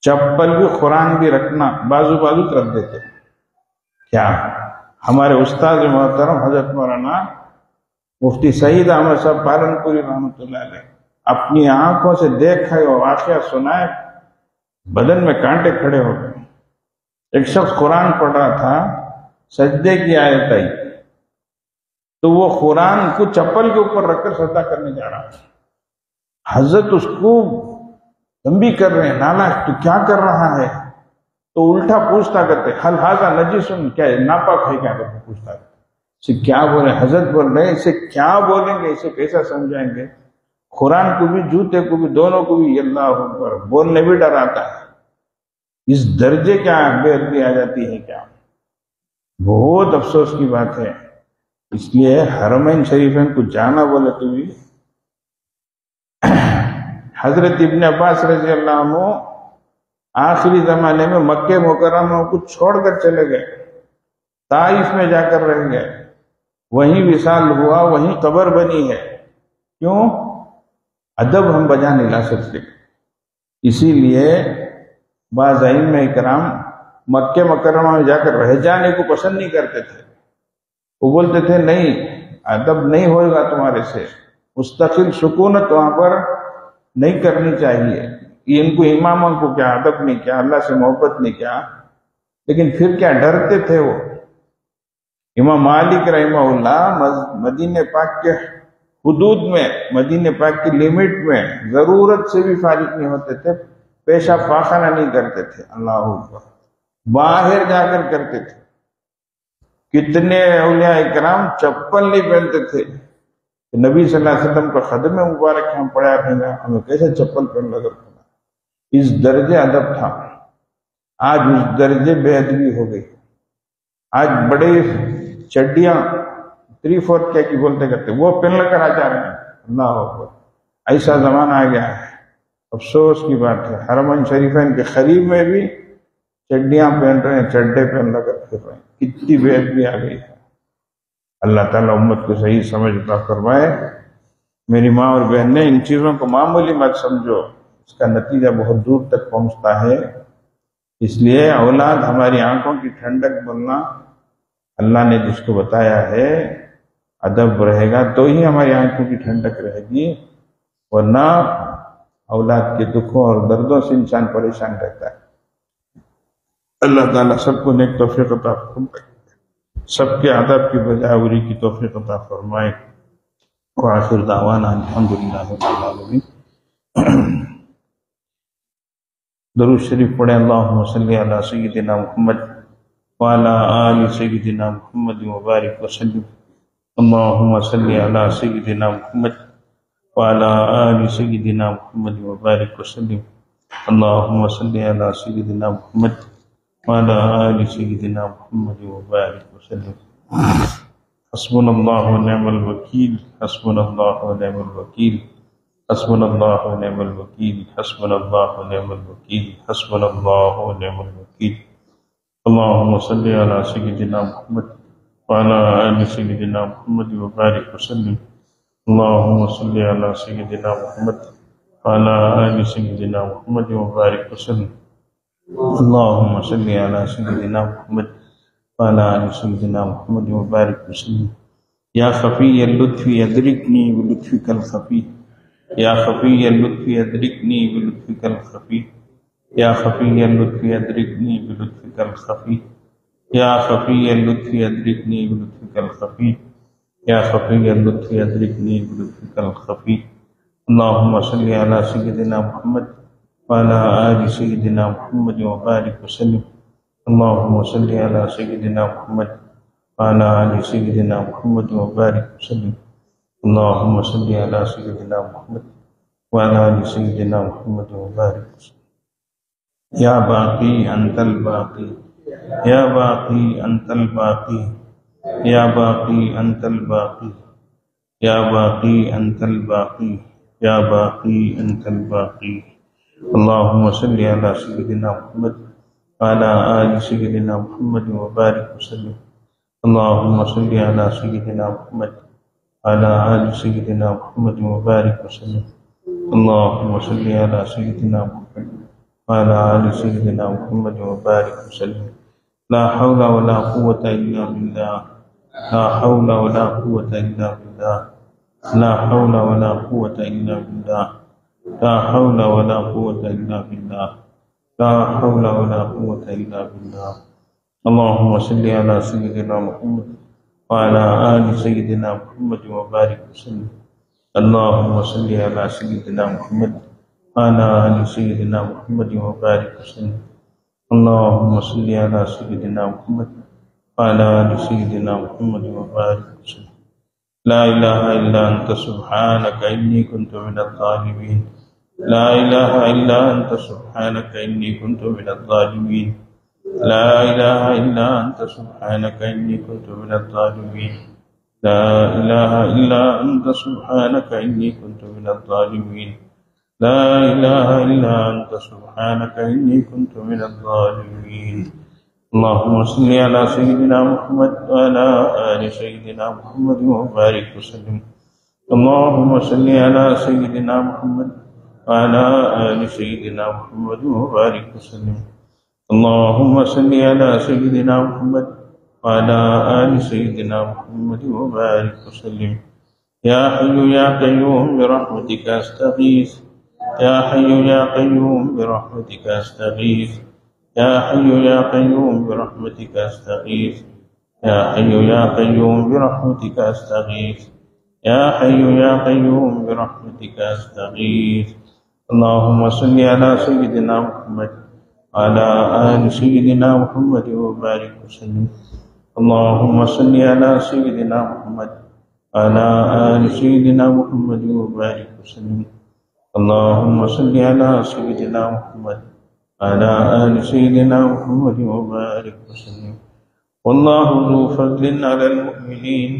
چپل بھی قرآن بھی رکھنا بازو رکھ دیتے۔ کیا ہمارے استاد محترم حضرت مولانا مفتی سعید احمد صاحب پالنپوری رحمۃ اللہ علیہ اپنی آنکھوں سے دیکھا وہ واقعہ سنائے، بدن میں کانٹے کھڑے ہو گئے۔ ایک شخص قرآن پڑھ رہا تھا، سجدے کی آیت آئی تو وہ قرآن کو چپل کے اوپر رکھ کر سجدہ کرنے جا رہا تھا۔ حضرت اس کو تنبیہ کر رہے ہیں، نالا تو کیا کر رہا ہے؟ تو الٹا پوچھتا کرتے حل ھذا نجسن، کیا ناپاک ہے کیا کرتے پوچھتا کرتے۔ اسے کیا بولیں؟ حضرت بول رہے ہیں اسے کیا بولیں گے، اسے کیسا سمجھائیں گے؟ قرآن کو بھی جوتے کو بھی دونوں کو بھی اللہ اکبر بولنے بھی ڈر آتا ہے۔ اس درجے کیا بے ادبی آ جاتی ہے کیا؟ بہت افسوس کی بات ہے۔ اس لیے حرمین شریفین کو جانا بولے تو بھی حضرت ابن عباس رضی اللہ عنہ آخری زمانے میں مکہ مکرمہ کو چھوڑ کر چلے گئے، طائف میں جا کر رہ گئے، وہیں وصال ہوا، وہیں قبر بنی ہے۔ کیوں؟ ادب ہم بجا نہیں لا سکتے، اسی لیے بعض ائمہ کرام مکہ مکرمہ میں جا کر رہ جانے کو پسند نہیں کرتے تھے۔ وہ بولتے تھے نہیں، ادب نہیں ہوگا تمہارے سے، مستقل سکونت وہاں پر نہیں کرنی چاہیے۔ ان کو اماموں کو کیا ادب نہیں کیا، اللہ سے محبت نہیں کیا، لیکن پھر کیا ڈرتے تھے وہ۔ امام مالک رحمہ اللہ مدینہ پاک کے حدود میں، مدینہ پاک کی لمٹ میں ضرورت سے بھی فارغ نہیں ہوتے تھے، پیشاب پاخانہ نہیں کرتے تھے، اللہ اکبر، باہر جا کر کرتے تھے۔ کتنے اولیاء اکرام چپل نہیں پہنتے تھے، نبی صلی اللہ علیہ وسلم کا خدم مبارک ہم پڑھا رہے گا، ہمیں کیسے چپل پہن لگا؟ اس درجے ادب تھا۔ آج اس درجے بے ادبی ہو گئی۔ آج بڑے چڈیاں 3/4 کیا کی بولتے کرتے وہ پہن کر آ جا رہے ہیں، اللہ اکبر، ایسا زمانہ آ گیا ہے۔ افسوس کی بات ہے، حرمین شریفین کے قریب میں بھی چڈیاں پہن رہے ہیں، چڈے پہن لگا پھر رہے ہیں، کتنی بے ادبی آ گئی ہے۔ اللہ تعالیٰ امت کو صحیح سمجھ عطا فرمائے۔ میری ماں اور بہن نے ان چیزوں کو معمولی مت سمجھو، اس کا نتیجہ بہت دور تک پہنچتا ہے۔ اس لیے اولاد ہماری آنکھوں کی ٹھنڈک بننا، اللہ نے جس کو بتایا ہے ادب رہے گا تو ہی ہماری آنکھوں کی ٹھنڈک رہے گی، ورنہ اولاد کے دکھوں اور دردوں سے انسان پریشان رہتا ہے۔ اللہ تعالیٰ سب کو نیک توفیق عطا فرمائے، سب کے ادب کی بجاوری کی توفیق عطا فرمائے۔ وآخر دعوانا الحمدللہ رب العالمین۔ درود شریف پڑھیں، اللہم صلی علی سیدنا محمد وعلی آل سیدنا محمد وبارک وسلم۔ اللہم صلی علی سیدنا محمد وعلی آل سیدنا محمد وبارک وسلم۔ اللہم صلی علی سیدنا محمد وعلی آل سیدنا محمد وبارک وسلم۔ حسبنا اللہ ونعم الوکیل، حسبنا اللہ ونعم الوکیل، حسبنا اللہ ونعم الوکیل، حسبنا اللہ ونعم الوکیل، حسبنا اللہ ونعم الوکیل۔ اللہم صلی علی سیدنا محمد وعلی آل سیدنا محمد وبارک وسلم۔ اللہم صلی علی سیدنا محمد وعلی آل سیدنا محمد وبارک وسلم۔ اللہم صلی علی سیدنا محمد وعلی آل سیدنا محمد وبارک وسلم۔ یا خفی اللطف ادرکنی بلطفک الخفی، یا خفی اللطف ادرکنی بلطفک الخفی، یا خفی اللطف ادرکنی بلطفک الخفی، یا خفی اللطف ادرکنی بلطفک الخفی، یا خفی اللطف ادرکنی بلطفک الخفی۔ اللہم صلی علی سیدنا محمد وعلی آل سیدنا محمد وبارک وسلم۔ اللہم صلی علی سیدنا محمد وعلی آل سیدنا محمد وبارک وسلم۔ اللہم صلی علی سیدنا محمد وعلی آل سیدنا محمد وبارک وسلم۔ یا باقی انت الباقی، یا باقی انت الباقی، یا باقی انت الباقی، یا باقی انت الباقی، یا باقی انت الباقی۔ اللہم صلی علی سیدنا محمد وعلی آل سیدنا محمد وبارک وسلم۔ اللہم صلی علی سیدنا محمد وعلی آل سیدنا محمد وبارک وسلم۔ اللہم صلی علی سیدنا محمد وعلی آل سیدنا محمد وبارک وسلم۔ لا حول ولا قوة الا باللہ، لا حول ولا قوة الا باللہ۔ لا حول ولا قوة إلا بالله. لا حول ولا قوة إلا بالله. لا حول ولا قوة إلا بالله. اللهم صل على سيدنا محمد وعلى آل سيدنا محمد وبارك وسلم. اللهم صل على سيدنا محمد وعلى آل سيدنا محمد وبارك وسلم. اللهم صل على سيدنا محمد وعلى آل سيدنا محمد وبارك وسلم. لا إله إلا أنت سبحانك إني كنت من الظالمين. لا إله إلا أنت سبحانك إني كنت من الظالمين. لا إله إلا أنت سبحانك إني كنت من الظالمين. لا إله إلا أنت سبحانك إني كنت من الظالمين. لا إله إلا أنت سبحانك إني كنت من الظالمين. اللهم صل على سيدنا محمد وعلى آل سيدنا محمد وبارك وسلم. اللهم صل على سيدنا محمد وعلى آل سيدنا محمد وبارك وسلم. اللهم صل على سيدنا محمد وعلى آل سيدنا محمد وبارك وسلم. يا حي يا قيوم برحمتك أستغيث. يا حي يا قيوم برحمتك أستغيث. يا حي يا قيوم برحمتك أستغيث. يا حي يا قيوم برحمتك أستغيث. يا حي يا قيوم برحمتك أستغيث. اللهم صل على سيدنا محمد وعلى آل سيدنا محمد وبارك وسلم. اللهم صل على سيدنا محمد وعلى آل سيدنا محمد وبارك وسلم. اللهم صل على سيدنا محمد وعلى آل سيدنا محمد وبارك وسلم. والله ذو فضل على المؤمنين.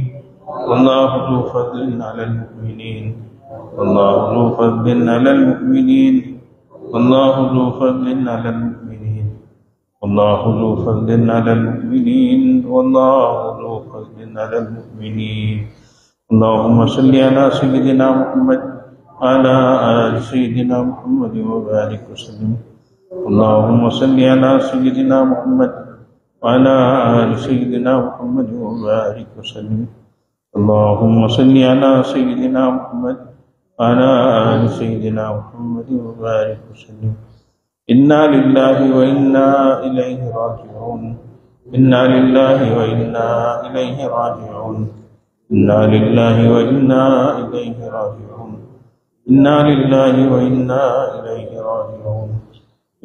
والله ذو فضل على المؤمنين. والله ذو فضل على المؤمنين. والله ذو فضل على المؤمنين. والله ذو فضل على المؤمنين. والله ذو فضل على المؤمنين. اللهم صل على سيدنا محمد وعلى آل سيدنا محمد وبارك وسلم. اللهم صل على سيدنا محمد وعلى آل سيدنا محمد وبارك وسلم. اللهم صل على سيدنا محمد وعلى آل سيدنا محمد وبارك وسلم. إنا لله وإنا إليه راجعون. إنا لله وإنا إليه راجعون. إنا لله وإنا إليه راجعون. إنا لله وإنا إليه راجعون.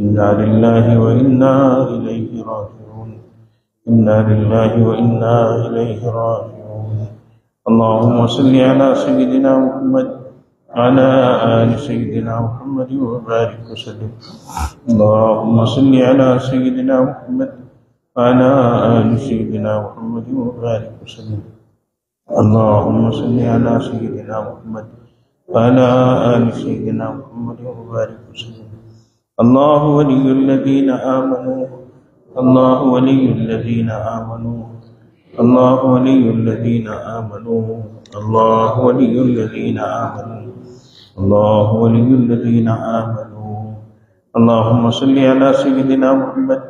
إنا لله وإنا إليه راجعون. إنا لله وإنا إليه راجعون. اللهم صل على سيدنا محمد وعلى آل سيدنا محمد وبارك وسلم. اللهم صل على سيدنا محمد وعلى آل سيدنا محمد وبارك وسلم. اللهم صل على سيدنا محمد وعلى آل سيدنا محمد وبارك وسلم. الله ولي الذين آمنوا. الله ولي الذين آمنوا. الله ولي الذين آمنوا. الله ولي الذين آمنوا. الله ولي الذين آمنوا. اللهم صل على سيدنا محمد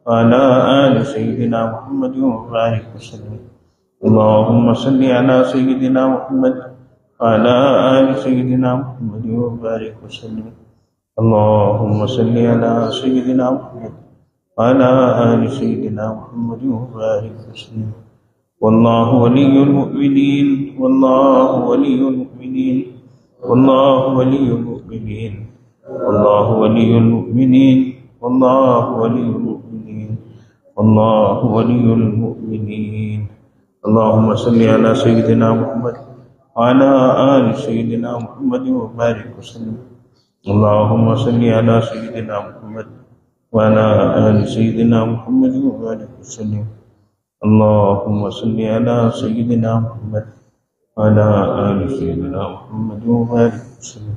وعلى آل سيدنا محمد وبارك وسلم. اللهم صل على سيدنا محمد وعلى آل سيدنا محمد وبارك وسلم. اللهم صل على سيدنا محمد وعلى آل سيدنا محمد وبارك وسلم. والله ولي المؤمنين. والله ولي المؤمنين. والله ولي المؤمنين. والله ولي المؤمنين. والله ولي المؤمنين. والله ولي المؤمنين. اللهم صل على سيدنا محمد وعلى آل سيدنا محمد وبارك وسلم. اللهم صل على سيدنا محمد وعلى آل سيدنا محمد وبارك وسلم. اللهم صل على سيدنا محمد وعلى آل سيدنا محمد وبارك وسلم.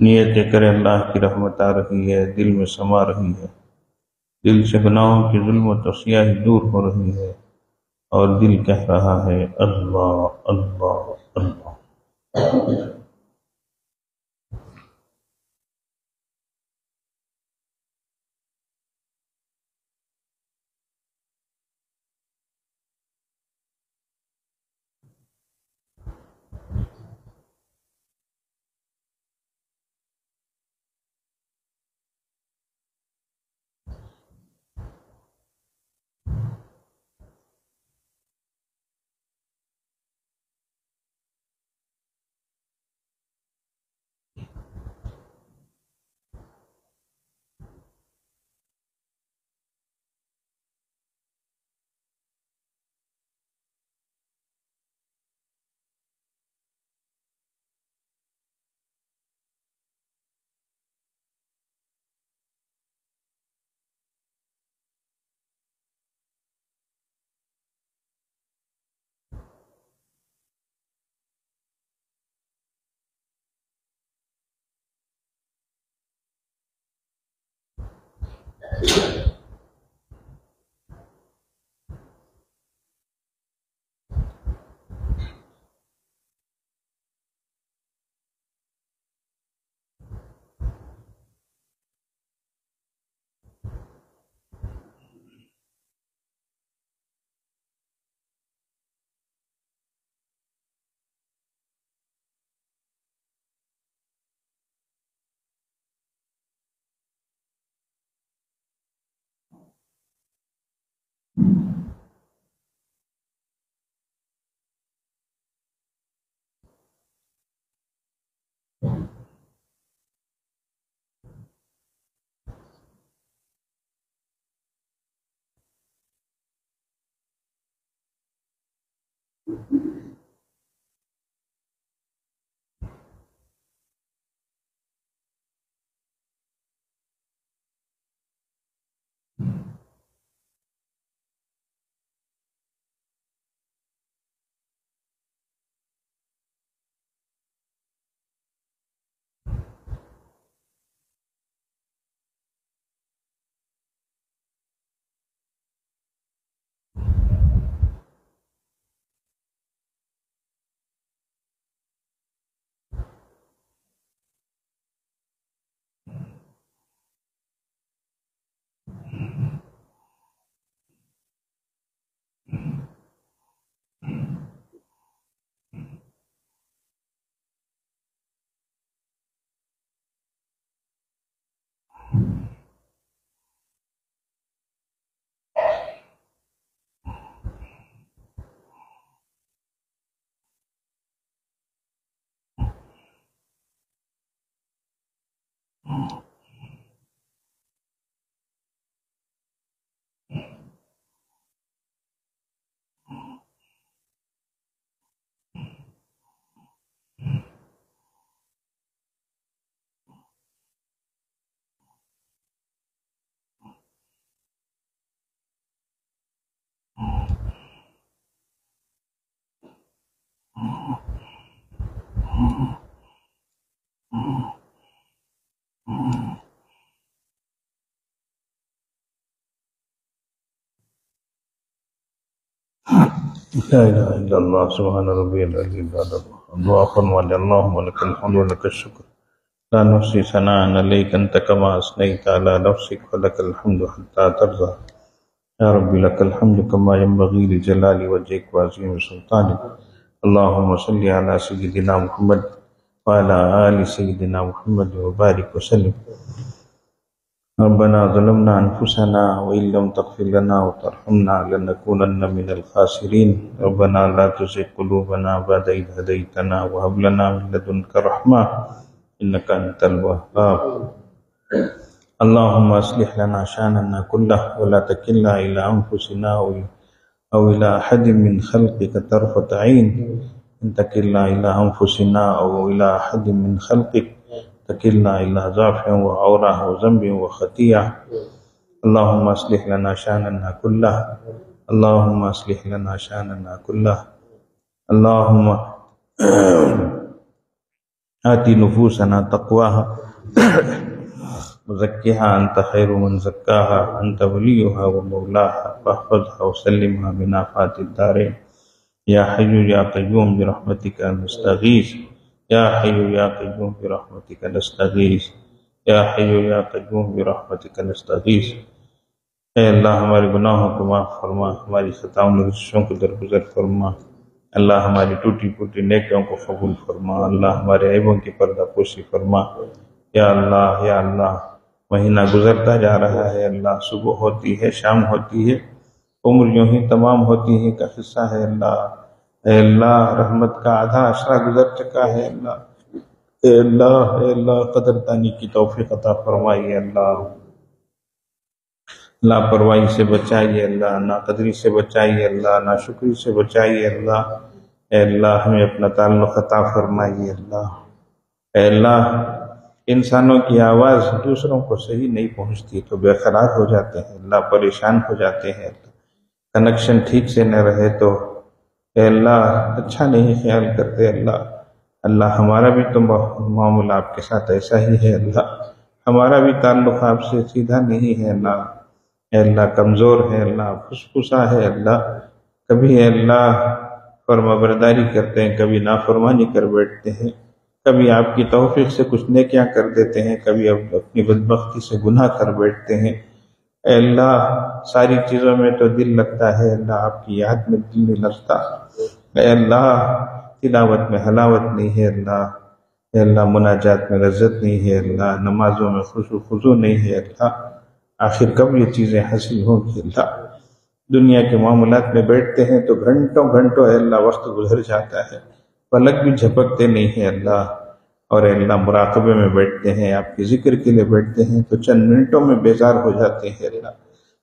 نیتیں کرے اللہ کی رحمت آ رہی ہے، دل میں سما رہی ہے، دل سے گناہوں کی ظلمت اور سیاہی دور ہو رہی ہے، اور دل کہہ رہا ہے اللہ اللہ اللہ۔ لا الہ الا اللہ سبحان ربی العلی العظیم۔ دعا فرمانے اللہم لک الحمد ولک الشکر لا نحصی ثناء علیک انت کما اثنیت علی نفسک ولک الحمد حتی ترضى۔ یا رب لک الحمد کما ینبغی لجلال وجهک وعظیم سلطانک۔ اللہم صلی علی سیدنا محمد وعلی آل سیدنا محمد وبارک وسلم۔ ربنا ظلمنا انفسنا وان لم تغفر لنا وترحمنا لنكونن من الخاسرين۔ ربنا لا تزغ قلوبنا بعد إذ هديتنا وهب لنا من لدنك رحمة إنك أنت الوهاب۔ اللهم اصلح لنا شأننا كله ولا تكلنا إلى أنفسنا أو إلى أحد من خلقك طرفة عين، إن تكلنا إلى أنفسنا أو إلى أحد من خلقك تكلنا إلى ضعف وعورة وذنب وخطيئة۔ اللهم اصلح لنا شأننا كله، اللهم اصلح لنا شأننا كله، اللهم آتی نفوسنا تقواها وزکها انت خیر من زکاها انت ولیها ومولاها فاحفظها وسلمها من آفات الدارین یا حی یا قیوم برحمتک نستغیث یا حی یا قیوم برحمتک نستغیث یا حی یا قیوم برحمتک نستغیث۔ اے اللہ ہمارے گناہوں کو معاف فرما، ہماری خطاؤں لغزشوں کو درگزر فرما، اللہ ہماری ٹوٹی پھوٹی نیکیوں کو قبول فرما، اللہ ہمارے عیبوں کی پردہ پوشی فرما۔ یا اللہ مہینہ گزرتا جا رہا ہے، اللہ صبح ہوتی ہے شام ہوتی ہے، عمر یوں ہی تمام ہوتی ہے کا قصہ ہے اللہ۔ اے اللہ رحمت کا آدھا عشرہ گزر چکا ہے اللہ۔ اے اللہ قدردانی کی توفیق عطا فرمائیے اللہ، لاپرواہی سے بچائیے اللہ، ناقدری سے بچائیے اللہ، ناشکری سے بچائیے اللہ۔ اے اللہ ہمیں اپنا تعلق عطا فرمائیے اللہ۔ اے اللہ انسانوں کی آواز دوسروں کو صحیح نہیں پہنچتی تو بے قرار ہو جاتے ہیں اللہ، پریشان ہو جاتے ہیں اللہ، کنیکشن ٹھیک سے نہ رہے تو اے اللہ اچھا نہیں خیال کرتے اللہ ہمارا بھی تو معاملہ آپ کے ساتھ ایسا ہی ہے اللہ، ہمارا بھی تعلق آپ سے سیدھا نہیں ہے اللہ۔ اے اللہ کمزور ہے اللہ، پھسپھسا ہے اللہ، کبھی اے اللہ فرما برداری کرتے ہیں، کبھی نافرمانی کر بیٹھتے ہیں، کبھی آپ کی توفیق سے کچھ نیکیاں کر دیتے ہیں، کبھی اپنی بدبختی سے گناہ کر بیٹھتے ہیں۔ اے اللہ ساری چیزوں میں تو دل لگتا ہے اللہ، آپ کی یاد میں دل نہیں لگتا۔ اے اللہ تلاوت میں حلاوت نہیں ہے اللہ، اے اللہ مناجات میں لذت نہیں ہے اللہ، نمازوں میں خضوع نہیں ہے اللہ۔ آخر کب یہ چیزیں حاصل ہوں گی اللہ؟ دنیا کے معاملات میں بیٹھتے ہیں تو گھنٹوں اے اللہ وقت گزر جاتا ہے، پلک بھی جھپکتے نہیں ہیں اللہ، اور اے اللہ مراقبے میں بیٹھتے ہیں، آپ کے ذکر کے لیے بیٹھتے ہیں تو چند منٹوں میں بیزار ہو جاتے ہیں اللہ۔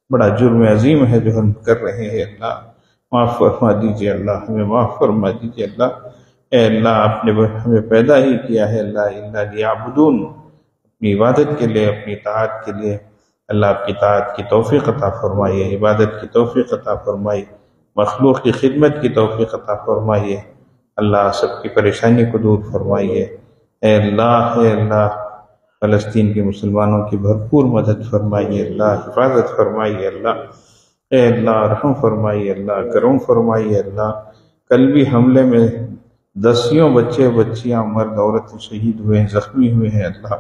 بڑا جرم عظیم ہے جو ہم کر رہے ہیں اللہ، معاف فرما دیجئے اللہ، ہمیں معاف فرما دیجئے اللہ۔ اے اللہ آپ نے ہمیں پیدا ہی کیا ہے اللہ لیعبدون، اپنی عبادت کے لیے، اپنی اطاعت کے لیے۔ اللہ آپ کی اطاعت کی توفیق عطا فرمائیے، عبادت کی توفیق عطا فرمائیے، مخلوق کی خدمت کی توفیق عطا فرمائیے اللہ، سب کی پریشانی کو دور فرمائیے۔ اے اللہ فلسطین کے مسلمانوں کی بھرپور مدد فرمائیے اللہ، حفاظت فرمائیے اللہ۔ اے اللہ رحم فرمائیے اللہ، کرم فرمائیے اللہ۔ کل بھی حملے میں دسیوں بچے بچیاں مرد عورتیں شہید ہوئے ہیں، زخمی ہوئے ہیں اللہ۔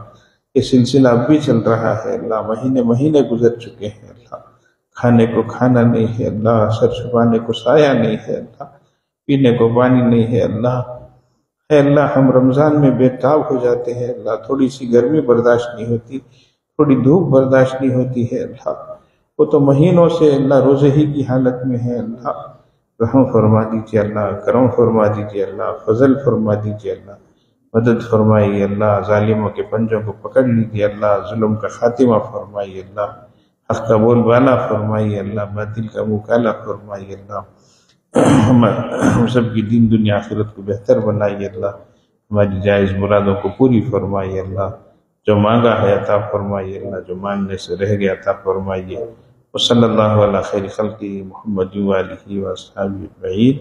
یہ سلسلہ اب بھی چل رہا ہے اللہ، مہینے گزر چکے ہیں اللہ، کھانے کو کھانا نہیں ہے اللہ، سر چھپانے کو سایہ نہیں ہے اللہ، پینے کو پانی نہیں ہے اللہ۔ اے اللہ ہم رمضان میں بے تاب ہو جاتے ہیں اللہ، تھوڑی سی گرمی برداشت نہیں ہوتی، تھوڑی دھوپ برداشت نہیں ہوتی ہے اللہ، وہ تو مہینوں سے اللہ روزے ہی کی حالت میں ہے اللہ۔ رحم فرما دیجیے اللہ، کرم فرما دیجیے اللہ، فضل فرما دیجیے اللہ، مدد فرمائیے اللہ، ظالموں کے پنجوں کو پکڑ لیجیے اللہ، ظلم کا خاتمہ فرمائیے اللہ، حق کا بول بالا فرمائیے اللہ، باطل کا منہ کالا فرمائیے اللہ۔ ہم سب کی دین دنیا آخرت کو بہتر بنائیے اللہ، ہماری جائز مرادوں کو پوری فرمائیے اللہ، جو مانگا ہے عطا فرمائیے اللہ، جو مانگنے سے رہ گیا عطا فرمائیے۔ وصلی اللہ علی خیر خلقہ محمد وآلہ وصحبہ اجمعین۔